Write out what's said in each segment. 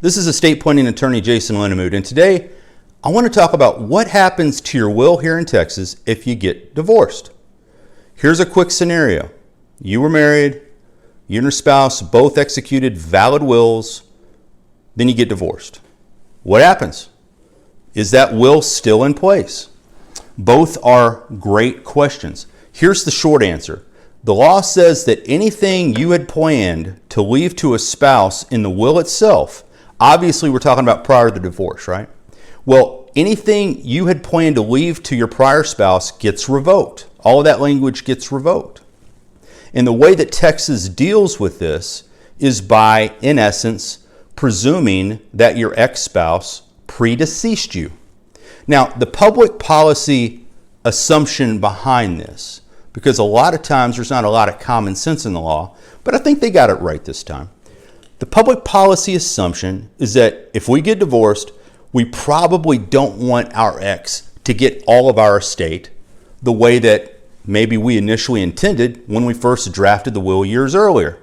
This is estate planning attorney Jason Lindamood, and today I want to talk about what happens to your will here in Texas if you get divorced. Here's a quick scenario. You were married, you and your spouse both executed valid wills, then you get divorced. What happens? Is that will still in place? Both are great questions. Here's the short answer. The law says that anything you had planned to leave to a spouse in the will itself, obviously we're talking about prior to the divorce, right? Well, anything you had planned to leave to your prior spouse gets revoked. All of that language gets revoked. And the way that Texas deals with this is by, in essence, presuming that your ex-spouse predeceased you. Now, the public policy assumption behind this, because a lot of times there's not a lot of common sense in the law, but I think they got it right this time. The public policy assumption is that if we get divorced, we probably don't want our ex to get all of our estate the way that maybe we initially intended when we first drafted the will years earlier.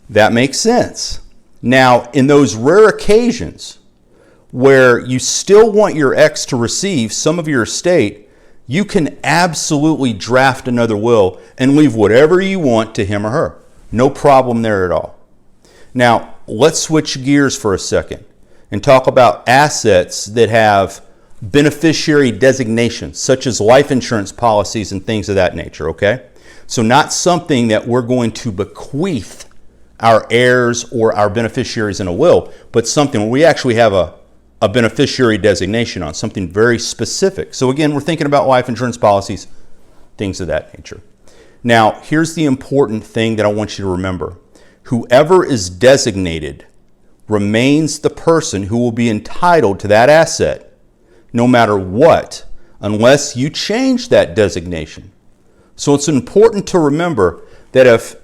That makes sense. Now, in those rare occasions where you still want your ex to receive some of your estate, you can absolutely draft another will and leave whatever you want to him or her. No problem there at all. Now, let's switch gears for a second and talk about assets that have beneficiary designations, such as life insurance policies and things of that nature, okay? So not something that we're going to bequeath our heirs or our beneficiaries in a will, but something where we actually have a beneficiary designation on, something very specific. So again, we're thinking about life insurance policies, things of that nature. Now, here's the important thing that I want you to remember. Whoever is designated remains the person who will be entitled to that asset, no matter what, unless you change that designation. So it's important to remember that if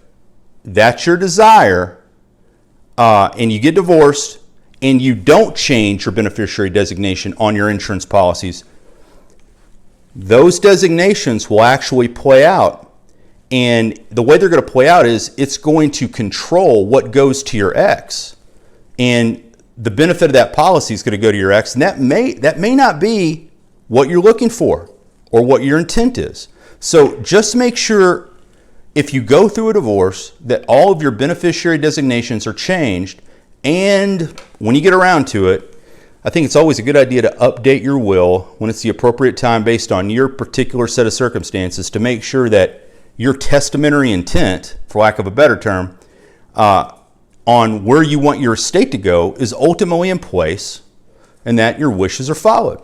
that's your desire, and you get divorced, and you don't change your beneficiary designation on your insurance policies, those designations will actually play out. And the way they're going to play out is it's going to control what goes to your ex. And the benefit of that policy is going to go to your ex. And that may not be what you're looking for or what your intent is. So just make sure if you go through a divorce that all of your beneficiary designations are changed. And when you get around to it, I think it's always a good idea to update your will when it's the appropriate time based on your particular set of circumstances to make sure that your testamentary intent, for lack of a better term, on where you want your estate to go is ultimately in place and that your wishes are followed.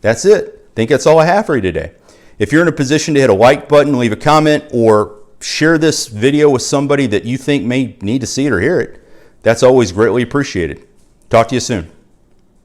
That's it. I think that's all I have for you today. If you're in a position to hit a like button, leave a comment, or share this video with somebody that you think may need to see it or hear it, that's always greatly appreciated. Talk to you soon.